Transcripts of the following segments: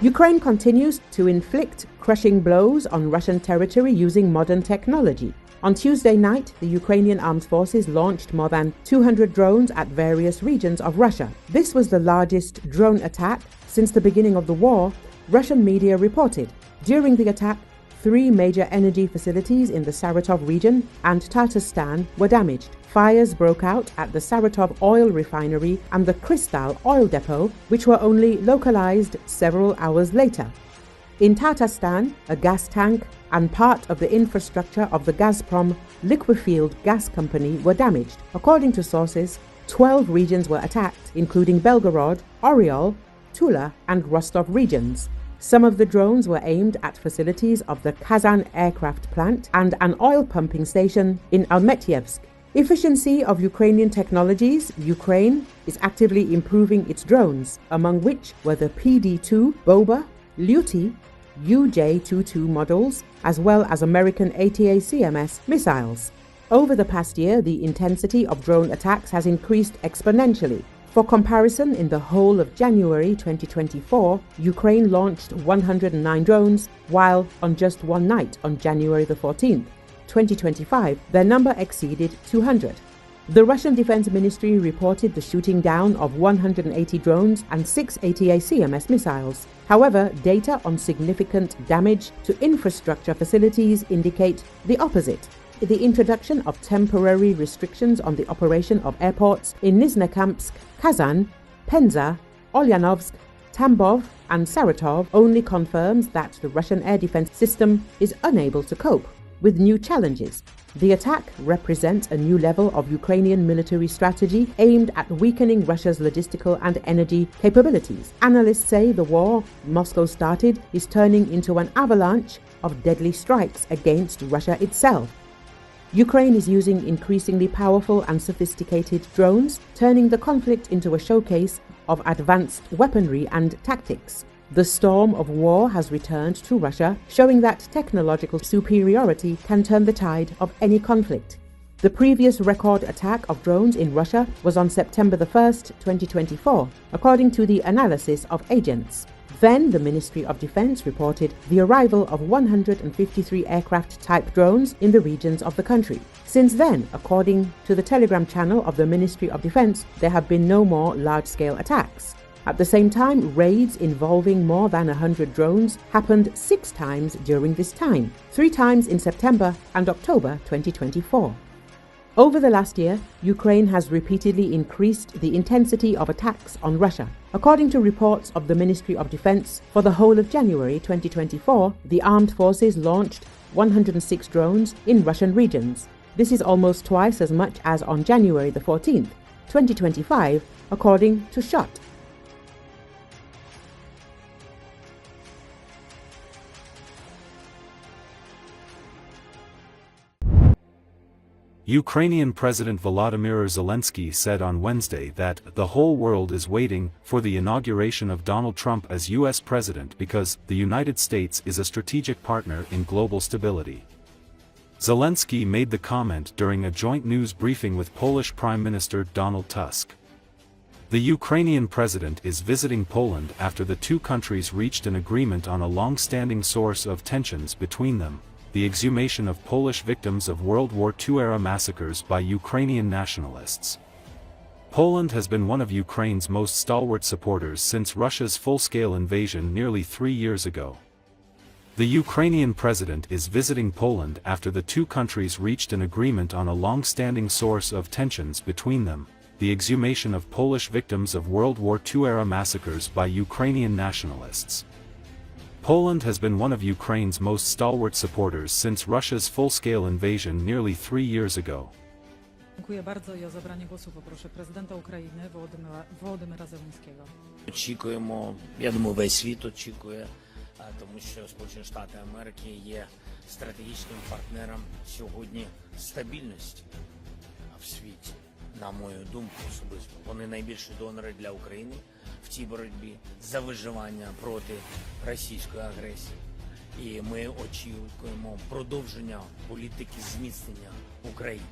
Ukraine continues to inflict crushing blows on Russian territory using modern technology. On Tuesday night, the Ukrainian Armed Forces launched more than 200 drones at various regions of Russia. This was the largest drone attack since the beginning of the war, Russian media reported. During the attack, 3 major energy facilities in the Saratov region and Tatarstan were damaged. Fires broke out at the Saratov oil refinery and the Kristall oil depot, which were only localized several hours later. In Tatarstan, a gas tank and part of the infrastructure of the Gazprom Liquefied Gas company were damaged. According to sources, 12 regions were attacked, including Belgorod, Oryol, Tula and Rostov regions. Some of the drones were aimed at facilities of the Kazan Aircraft Plant and an oil pumping station in Almetyevsk. Efficiency of Ukrainian technologies. Ukraine is actively improving its drones, among which were the PD-2, Bucha, Lyuty, UJ-22 models, as well as American ATACMS missiles. Over the past year, the intensity of drone attacks has increased exponentially. For comparison, in the whole of January 2024, Ukraine launched 109 drones, while on just one night on January the 14th, 2025, their number exceeded 200. The Russian Defense Ministry reported the shooting down of 180 drones and 6 ATACMS missiles. However, data on significant damage to infrastructure facilities indicate the opposite. The introduction of temporary restrictions on the operation of airports in Nizhnekamsk, Kazan, Penza, Ulyanovsk, Tambov and Saratov only confirms that the Russian air defense system is unable to cope with new challenges. The attack represents a new level of Ukrainian military strategy aimed at weakening Russia's logistical and energy capabilities. Analysts say the war Moscow started is turning into an avalanche of deadly strikes against Russia itself. Ukraine is using increasingly powerful and sophisticated drones, turning the conflict into a showcase of advanced weaponry and tactics. The storm of war has returned to Russia, showing that technological superiority can turn the tide of any conflict. The previous record attack of drones in Russia was on September 1st, 2024, according to the analysis of agents. Then the Ministry of Defense reported the arrival of 153 aircraft-type drones in the regions of the country. Since then, according to the Telegram channel of the Ministry of Defense, there have been no more large-scale attacks. At the same time, raids involving more than 100 drones happened 6 times during this time, 3 times in September and October 2024. Over the last year, Ukraine has repeatedly increased the intensity of attacks on Russia. According to reports of the Ministry of Defense, for the whole of January 2024, the armed forces launched 106 drones in Russian regions. This is almost twice as much as on January the 14th, 2025, according to SHOT. Ukrainian President Volodymyr Zelensky said on Wednesday that the whole world is waiting for the inauguration of Donald Trump as U.S. president because the United States is a strategic partner in global stability. Zelensky made the comment during a joint news briefing with Polish Prime Minister Donald Tusk. The Ukrainian president is visiting Poland after the two countries reached an agreement on a long-standing source of tensions between them: the exhumation of Polish victims of World War II-era massacres by Ukrainian nationalists. Poland has been one of Ukraine's most stalwart supporters since Russia's full-scale invasion nearly 3 years ago. The Ukrainian president is visiting Poland after the two countries reached an agreement on a long-standing source of tensions between them: the exhumation of Polish victims of World War II-era massacres by Ukrainian nationalists. Poland has been one of Ukraine's most stalwart supporters since Russia's full-scale invasion nearly 3 years ago. Dziękuję bardzo i o zabranie głosu poproszę prezydenta України Володимира Зеленського. Очікуємо, я думаю, весь світ очікує, тому що Сполучені Штати Америки є стратегічним партнером сьогодні стабільності в світі. На мою думку особисто, вони найбільші донори для України в цій боротьбі за виживання проти російської агресії. І ми очікуємо продовження політики зміцнення України.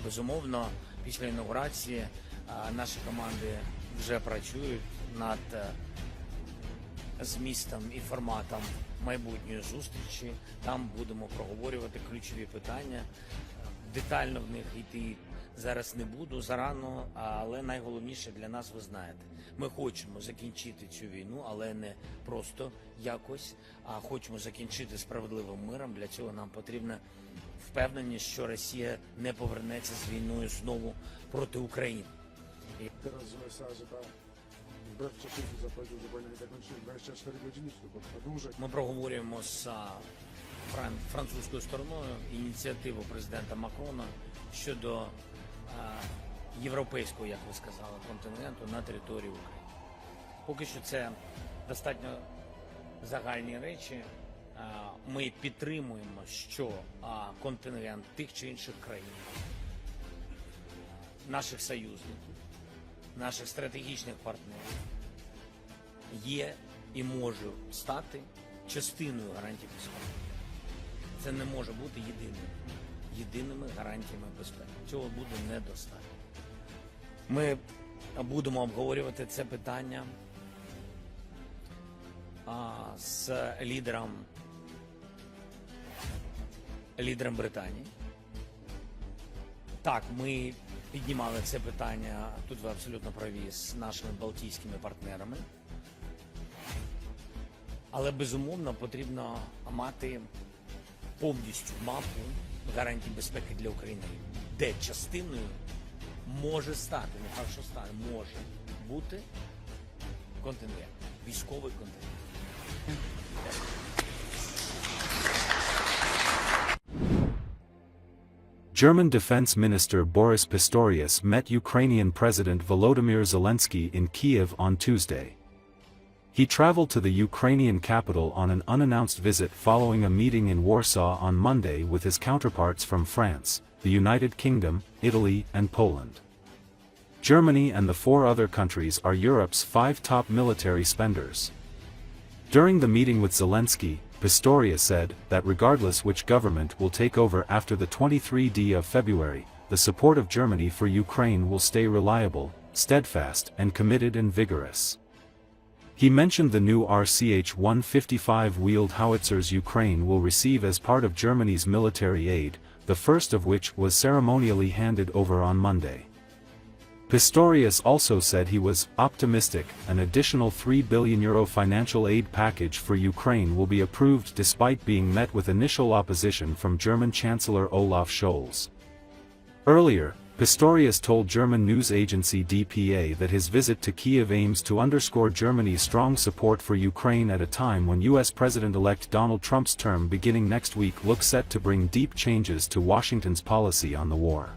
Безумовно, після інаугурації наші команди вже працюють над змістом і форматом майбутньої зустрічі. Там будемо проговорювати ключові питання. Детально в них йти зараз не буду, зарано, але найголовніше для нас ви знаєте. Ми хочемо закінчити цю війну, але не просто якось, а хочемо закінчити справедливим миром. Для цього нам потрібна впевненість, що Росія не повернеться з війною знову проти України. Teraz z USA, że ta wbrew wcześniejszym zapowiedział, że wojna nie zakończy 24 godziny, tylko trwa dłużej. Ми проговорюємо з французькою стороною ініціативу президента Макрона щодо європейського, як ви сказали, континенту на території України. Поки що це достатньо загальні речі. Ми підтримуємо, що контингент тих чи інших країн, наших союзників, наших стратегічних партнерів є і може стати частиною гарантій безпеки. Це не може бути єдиними гарантіями безпеки. Цього буде недостатньо. Ми будемо обговорювати це питання з лідером Британії. Так, ми піднімали це питання, тут ви абсолютно праві, з нашими балтійськими партнерами. Але, безумовно, потрібно мати повністю мапу гарантій безпеки для України, де частиною може стати, не факт, що стане, може бути контингент, військовий контингент. German Defense Minister Boris Pistorius met Ukrainian President Volodymyr Zelensky in Kiev on Tuesday. He traveled to the Ukrainian capital on an unannounced visit following a meeting in Warsaw on Monday with his counterparts from France, the United Kingdom, Italy, and Poland. Germany and the 4 other countries are Europe's 5 top military spenders. During the meeting with Zelensky, Pistorius said that regardless which government will take over after the 23rd of February, the support of Germany for Ukraine will stay reliable, steadfast, and committed and vigorous. He mentioned the new RCH-155 wheeled howitzers Ukraine will receive as part of Germany's military aid, the first of which was ceremonially handed over on Monday. Pistorius also said he was optimistic an additional €3 billion financial aid package for Ukraine will be approved despite being met with initial opposition from German Chancellor Olaf Scholz. Earlier, Pistorius told German news agency DPA that his visit to Kiev aims to underscore Germany's strong support for Ukraine at a time when US President-elect Donald Trump's term beginning next week looks set to bring deep changes to Washington's policy on the war.